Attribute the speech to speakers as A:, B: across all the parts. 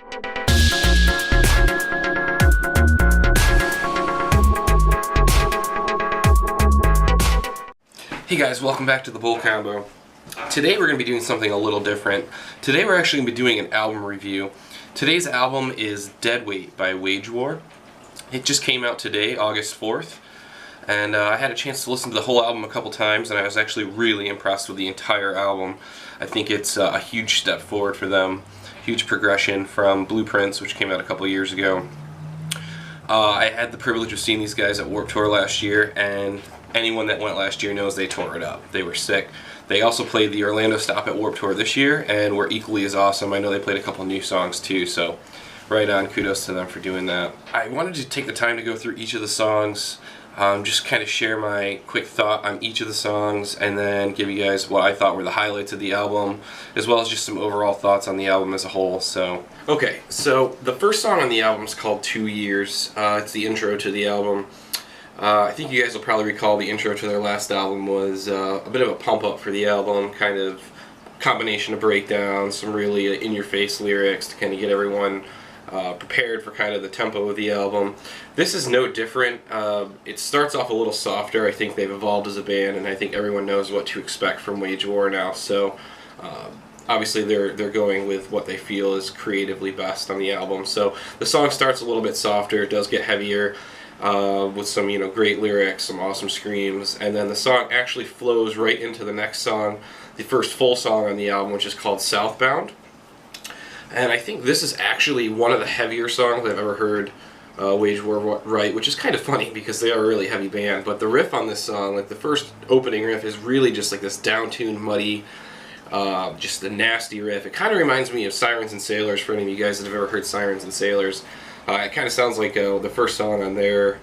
A: Hey guys, welcome back to the Bull Combo. Today we're going to be doing something a little different. Today we're actually going to be doing an album review. Today's album is Deadweight by Wage War. It just came out today, August 4th, and I had a chance to listen to the whole album a couple times, and I was actually really impressed with the entire album. I think it's a huge step forward for them, huge progression from Blueprints, which came out a couple years ago. I had the privilege of seeing these guys at Warped Tour last year, and anyone that went last year knows they tore it up. They were sick. They also played the Orlando stop at Warped Tour this year and were equally as awesome. I know they played a couple new songs too, so right on, kudos to them for doing that. I wanted to take the time to go through each of the songs, just kind of share my quick thought on each of the songs, and then give you guys what I thought were the highlights of the album, as well as just some overall thoughts on the album as a whole. So, okay, so the first song on the album is called 2 Years. It's the intro to the album. I think you guys will probably recall the intro to their last album was a bit of a pump-up for the album, kind of combination of breakdowns, some really in-your-face lyrics to kind of get everyone prepared for kind of the tempo of the album. This is no different. It starts off a little softer. I think they've evolved as a band, and I think everyone knows what to expect from Wage War now. So obviously they're going with what they feel is creatively best on the album. So the song starts a little bit softer. It does get heavier. With some, great lyrics, some awesome screams, and then the song actually flows right into the next song, the first full song on the album, which is called Southbound. And I think this is actually one of the heavier songs I've ever heard Wage War write, which is kind of funny because they are a really heavy band, but the riff on this song, like the first opening riff, is really just like this down-tuned, muddy, just a nasty riff. It kind of reminds me of Sirens and Sailors, for any of you guys that have ever heard Sirens and Sailors. It kind of sounds like the first song on their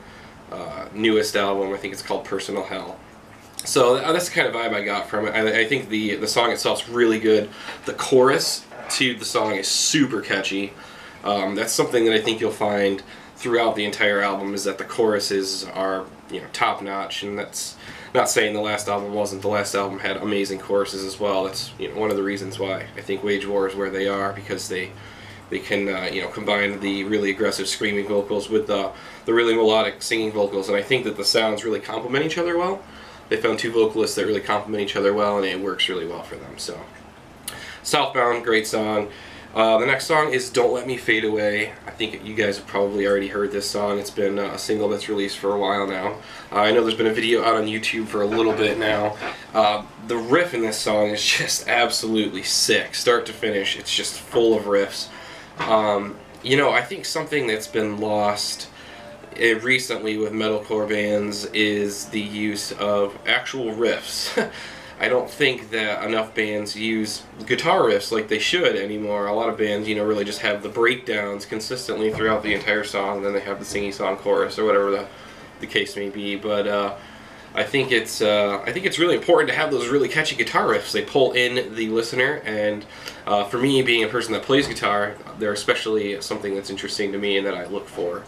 A: newest album. I think it's called Personal Hell. So that's the kind of vibe I got from it. I think the song itself's really good. The chorus to the song is super catchy. That's something that I think you'll find throughout the entire album, is that the choruses are top notch, and that's not saying the last album wasn't. The last album had amazing choruses as well. That's one of the reasons why I think Wage War is where they are, because they can combine the really aggressive screaming vocals with the really melodic singing vocals, and I think that the sounds really complement each other well. They found two vocalists that really complement each other well, and it works really well for them. So, Southbound, great song. The next song is Don't Let Me Fade Away. I think you guys have probably already heard this song. It's been a single that's released for a while now. I know there's been a video out on YouTube for a little bit now. The riff in this song is just absolutely sick, start to finish. It's just full of riffs. I think something that's been lost recently with metalcore bands is the use of actual riffs. I don't think that enough bands use guitar riffs like they should anymore. A lot of bands, really just have the breakdowns consistently throughout the entire song, and then they have the singy song chorus or whatever the case may be. But I think it's really important to have those really catchy guitar riffs. They pull in the listener, and for me, being a person that plays guitar, they're especially something that's interesting to me and that I look for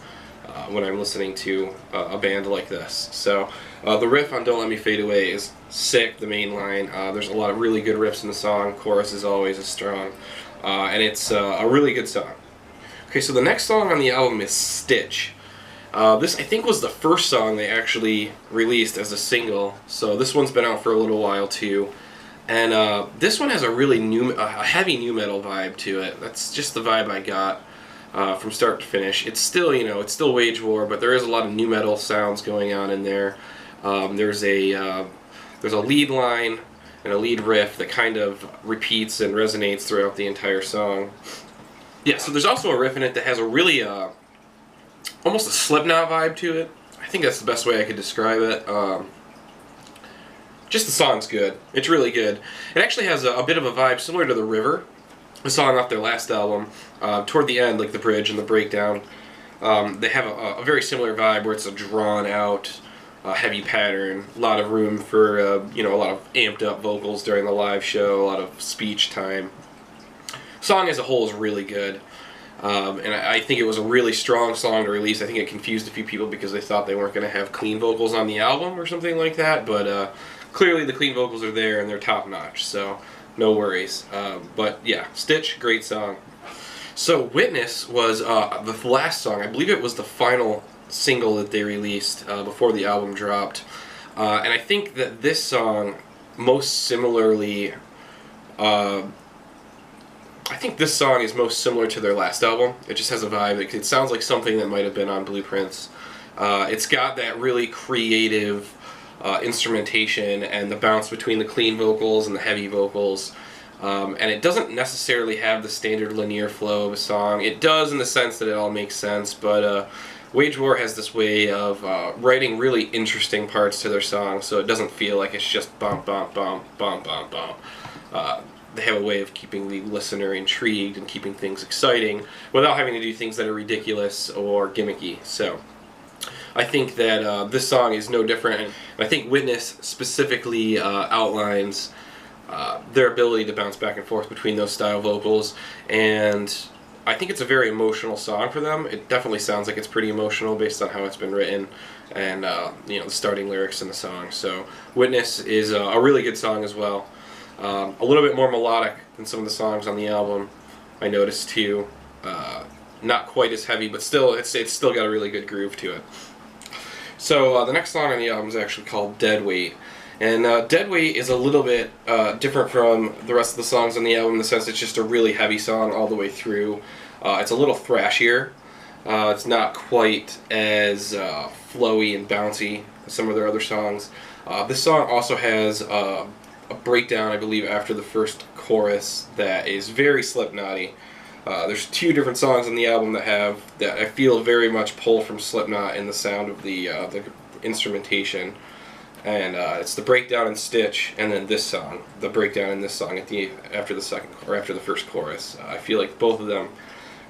A: when I'm listening to a band like this. So the riff on Don't Let Me Fade Away is sick, the main line. There's a lot of really good riffs in the song. Chorus is always as strong, and it's a really good song. Okay, so the next song on the album is Stitch. This, I think, was the first song they actually released as a single, so this one's been out for a little while too. And this one has a really heavy nu metal vibe to it. That's just the vibe I got from start to finish. It's still, it's still Wage War, but there is a lot of nu metal sounds going on in there. There's a lead line and a lead riff that kind of repeats and resonates throughout the entire song. Yeah, so there's also a riff in it that has a really almost a Slipknot vibe to it. I think that's the best way I could describe it. Just the song's good. It's really good. It actually has a bit of a vibe similar to The River, a song off their last album. Toward the end, like the bridge and the breakdown, they have a very similar vibe where it's a drawn-out, heavy pattern, a lot of room for a lot of amped-up vocals during the live show, a lot of speech time. Song as a whole is really good. And I think it was a really strong song to release. I think it confused a few people because they thought they weren't going to have clean vocals on the album or something like that, but clearly the clean vocals are there and they're top-notch, so no worries. But yeah, Stitch, great song. So Witness was the last song. I believe it was the final single that they released before the album dropped. And I think that this song most similarly... I think this song is most similar to their last album. It just has a vibe. It sounds like something that might have been on Blueprints. It's got that really creative instrumentation and the bounce between the clean vocals and the heavy vocals. And it doesn't necessarily have the standard linear flow of a song. It does in the sense that it all makes sense, but Wage War has this way of writing really interesting parts to their songs, so it doesn't feel like it's just bump, bump, bump, bump, bump, bump. They have a way of keeping the listener intrigued and keeping things exciting without having to do things that are ridiculous or gimmicky. So I think that this song is no different. And I think Witness specifically outlines their ability to bounce back and forth between those style vocals, and I think it's a very emotional song for them. It definitely sounds like it's pretty emotional based on how it's been written and you know, the starting lyrics in the song. So Witness is a really good song as well. A little bit more melodic than some of the songs on the album, I noticed too. Not quite as heavy, but still, it's still got a really good groove to it. So the next song on the album is actually called Deadweight. And Deadweight is a little bit different from the rest of the songs on the album in the sense it's just a really heavy song all the way through. It's a little thrashier. It's not quite as flowy and bouncy as some of their other songs. This song also has a breakdown, I believe, after the first chorus that is very Slipknot-y. There's two different songs on the album that I feel very much pull from Slipknot in the sound of the instrumentation, and it's the breakdown in Stitch, and then this song, the breakdown in this song after the first chorus. I feel like both of them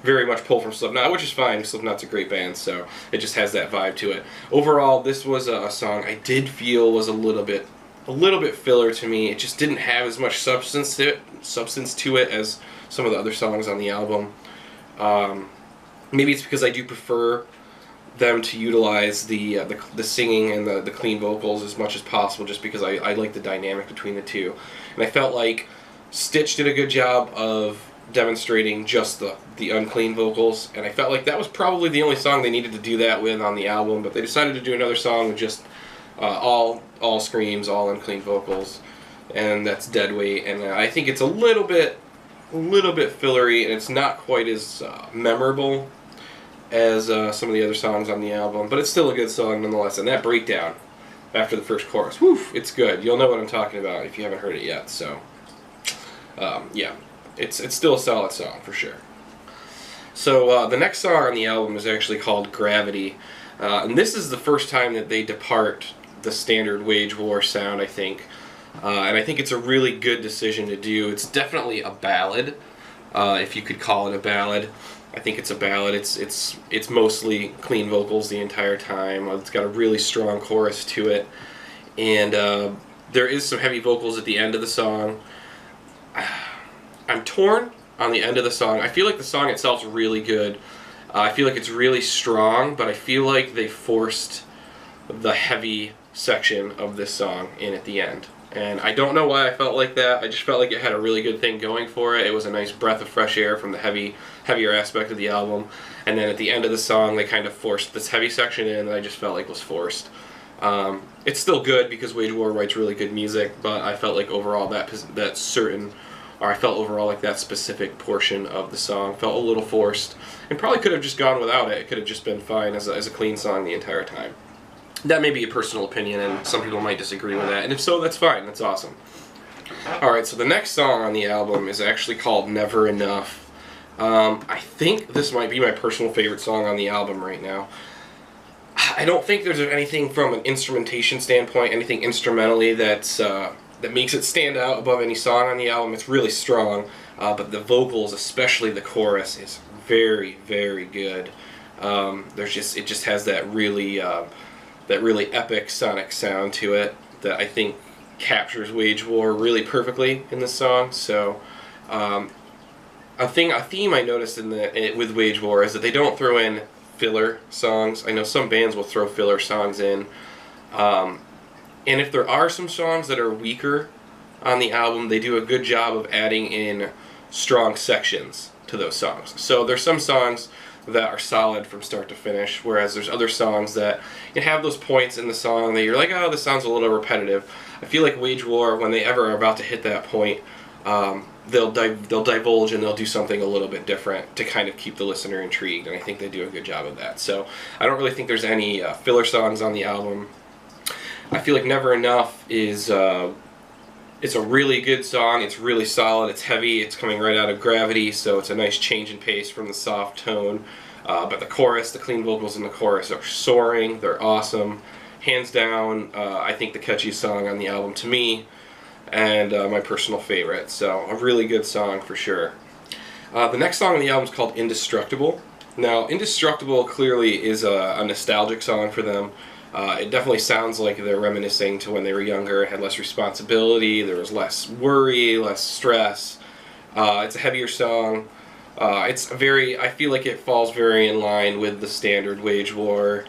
A: very much pull from Slipknot, which is fine. Slipknot's a great band, so it just has that vibe to it. Overall, this was a song I did feel was a little bit filler to me. It just didn't have as much substance to it as some of the other songs on the album. Maybe it's because I do prefer them to utilize the singing and the clean vocals as much as possible, just because I like the dynamic between the two. And I felt like Stitch did a good job of demonstrating just the unclean vocals, and I felt like that was probably the only song they needed to do that with on the album, but they decided to do another song with just all screams, all unclean vocals, and that's Deadweight. And I think it's a little bit fillery, and it's not quite as memorable as some of the other songs on the album, but it's still a good song nonetheless. And that breakdown after the first chorus, woof, it's good. You'll know what I'm talking about if you haven't heard it yet. So yeah, it's still a solid song for sure. So the next song on the album is actually called Gravity, and this is the first time that they depart the standard Wage War sound, I think. And I think it's a really good decision to do. It's definitely a ballad, if you could call it a ballad. I think it's a ballad. It's mostly clean vocals the entire time. It's got a really strong chorus to it, and there is some heavy vocals at the end of the song. I'm torn on the end of the song. I feel like the song itself is really good. I feel like it's really strong, but I feel like they forced the heavy section of this song in at the end. And I don't know why I felt like that. I just felt like it had a really good thing going for it. It was a nice breath of fresh air from the heavier aspect of the album. And then at the end of the song, they kind of forced this heavy section in that I just felt like was forced. It's still good because Wage War writes really good music, but I felt like overall that specific portion of the song felt a little forced, and probably could have just gone without it. It could have just been fine as a clean song the entire time. That may be a personal opinion, and some people might disagree with that, and if so, that's fine. That's awesome. Alright, so the next song on the album is actually called Never Enough. I think this might be my personal favorite song on the album right now. I don't think there's anything from an instrumentation standpoint, anything instrumentally that makes it stand out above any song on the album. It's really strong, but the vocals, especially the chorus, is very, very good. It just has that really epic sonic sound to it that I think captures Wage War really perfectly in this song. So a theme I noticed with Wage War is that they don't throw in filler songs. I know some bands will throw filler songs in, and if there are some songs that are weaker on the album, they do a good job of adding in strong sections to those songs. So there's some songs that are solid from start to finish, whereas there's other songs that you have those points in the song that you're like, oh, this sounds a little repetitive. I feel like Wage War, when they ever are about to hit that point, they'll divulge and they'll do something a little bit different to kind of keep the listener intrigued, and I think they do a good job of that. So I don't really think there's any filler songs on the album. I feel like Never Enough is it's a really good song. It's really solid. It's heavy. It's coming right out of Gravity, so it's a nice change in pace from the soft tone. But the chorus, the clean vocals in the chorus are soaring. They're awesome. Hands down, I think the catchiest song on the album to me, and my personal favorite. So a really good song for sure. The next song on the album is called Indestructible. Now, Indestructible clearly is a nostalgic song for them. It definitely sounds like they're reminiscing to when they were younger, had less responsibility, there was less worry, less stress. It's a heavier song. I feel like it falls very in line with the standard Wage War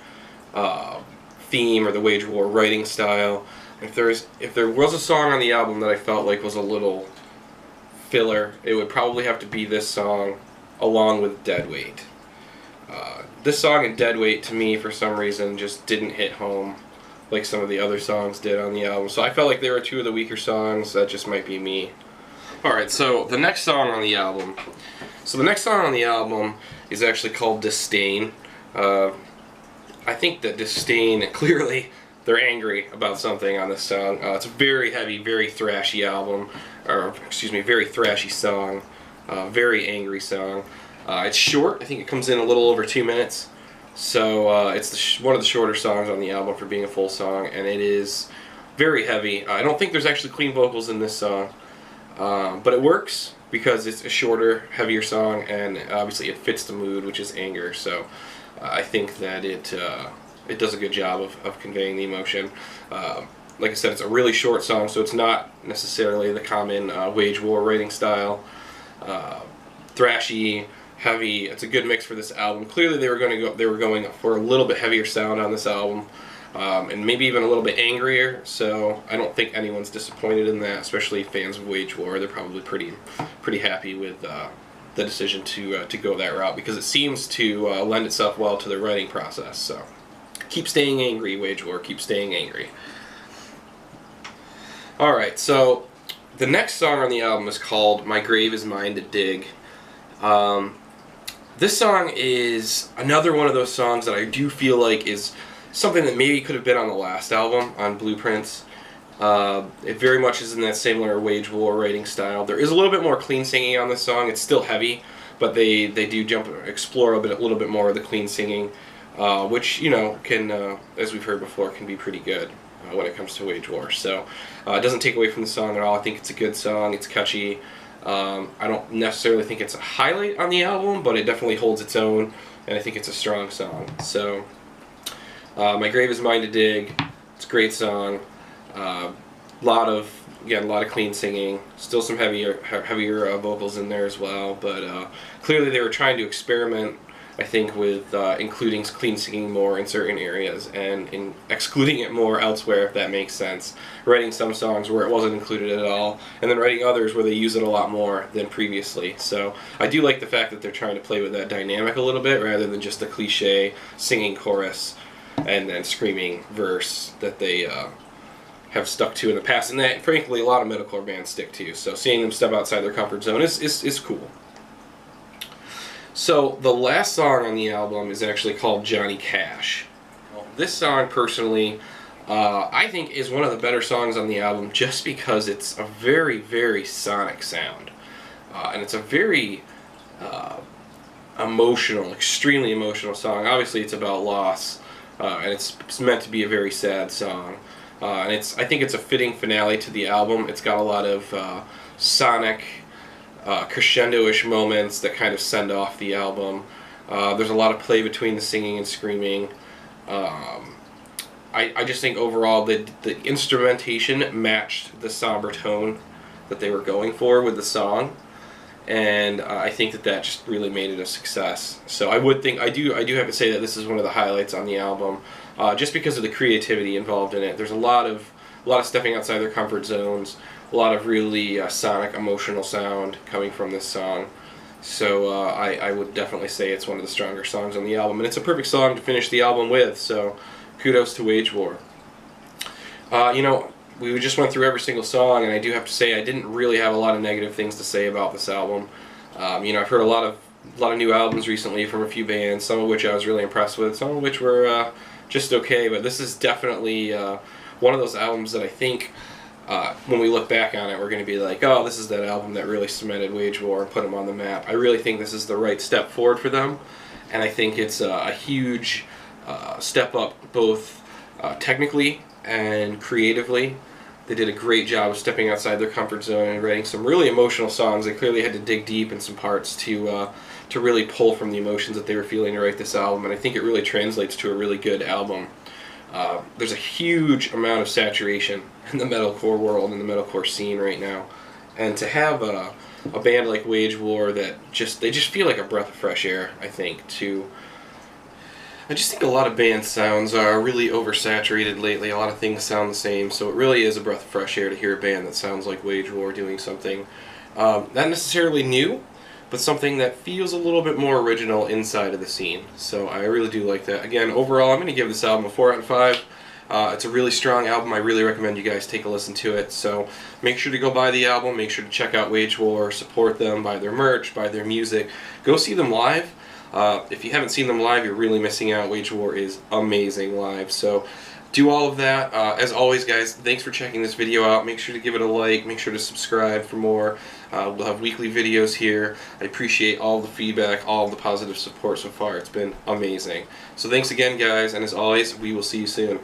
A: theme or the Wage War writing style. If there was a song on the album that I felt like was a little filler, it would probably have to be this song along with Deadweight. This song and Deadweight, to me, for some reason, just didn't hit home like some of the other songs did on the album. So I felt like they were two of the weaker songs. That just might be me. Alright, so the next song on the album. Is actually called Disdain. I think that Disdain, clearly, they're angry about something on this song. It's a very heavy, very thrashy album. Very thrashy song. Very angry song. It's short. I think it comes in a little over 2 minutes. So it's one of the shorter songs on the album for being a full song, and it is very heavy. I don't think there's actually clean vocals in this song, but it works because it's a shorter, heavier song, and obviously it fits the mood, which is anger. So I think that it does a good job of conveying the emotion. Like I said, it's a really short song, so it's not necessarily the common Wage War writing style. Thrashy, heavy. It's a good mix for this album. Clearly, they were going for a little bit heavier sound on this album, and maybe even a little bit angrier. So I don't think anyone's disappointed in that, especially fans of Wage War. They're probably pretty happy with the decision to go that route, because it seems to lend itself well to the writing process. So keep staying angry, Wage War. Keep staying angry. All right, so the next song on the album is called My Grave Is Mine to Dig. This song is another one of those songs that I do feel like is something that maybe could have been on the last album, on Blueprints. It very much is in that similar Wage War writing style. There is a little bit more clean singing on this song. It's still heavy, but they do explore a little bit more of the clean singing, which, you know, can, as we've heard before, can be pretty good when it comes to Wage War. So it doesn't take away from the song at all. I think it's a good song. It's catchy. I don't necessarily think it's a highlight on the album, but it definitely holds its own, and I think it's a strong song. So, My Grave Is Mine to Dig. It's a great song. A lot of clean singing. Still some heavier vocals in there as well, but clearly they were trying to experiment, I think, with including clean singing more in certain areas and in excluding it more elsewhere, if that makes sense. Writing some songs where it wasn't included at all, and then writing others where they use it a lot more than previously. So I do like the fact that they're trying to play with that dynamic a little bit, rather than just the cliche singing chorus and then screaming verse that they have stuck to in the past, and that, frankly, a lot of metalcore bands stick to. So seeing them step outside their comfort zone is cool. So the last song on the album is actually called Johnny Cash. This song, personally, I think is one of the better songs on the album, just because it's a very, very sonic sound. And it's a very emotional, extremely emotional song. Obviously it's about loss, and it's meant to be a very sad song. And I think it's a fitting finale to the album. It's got a lot of sonic, crescendo-ish moments that kind of send off the album. There's a lot of play between the singing and screaming. I just think overall the instrumentation matched the somber tone that they were going for with the song, and I think that just really made it a success. So I do have to say that this is one of the highlights on the album, just because of the creativity involved in it. There's a lot of stepping outside their comfort zones, a lot of really sonic, emotional sound coming from this song. So I would definitely say it's one of the stronger songs on the album, and it's a perfect song to finish the album with, so kudos to Wage War. You know, we just went through every single song, and I do have to say I didn't really have a lot of negative things to say about this album. You know, I've heard a lot of new albums recently from a few bands, some of which I was really impressed with, some of which were just okay, but this is definitely one of those albums that I think when we look back on it, we're going to be like, oh, this is that album that really cemented Wage War and put them on the map. I really think this is the right step forward for them, and I think it's a huge step up both technically and creatively. They did a great job of stepping outside their comfort zone and writing some really emotional songs. They clearly had to dig deep in some parts to really pull from the emotions that they were feeling to write this album, and I think it really translates to a really good album. There's a huge amount of saturation in the metalcore world and the metalcore scene right now, and to have a band like Wage War that they just feel like a breath of fresh air. I just think a lot of band sounds are really oversaturated lately. A lot of things sound the same, so it really is a breath of fresh air to hear a band that sounds like Wage War doing something not necessarily new, but something that feels a little bit more original inside of the scene. So I really do like that. Again, overall, I'm going to give this album a 4 out of 5. It's a really strong album. I really recommend you guys take a listen to it. So make sure to go buy the album. Make sure to check out Wage War, support them, buy their merch, buy their music. Go see them live. If you haven't seen them live, you're really missing out. Wage War is amazing live. So do all of that. As always, guys, thanks for checking this video out. Make sure to give it a like. Make sure to subscribe for more. We'll have weekly videos here. I appreciate all the feedback, all the positive support so far. It's been amazing. So thanks again, guys, and as always, we will see you soon.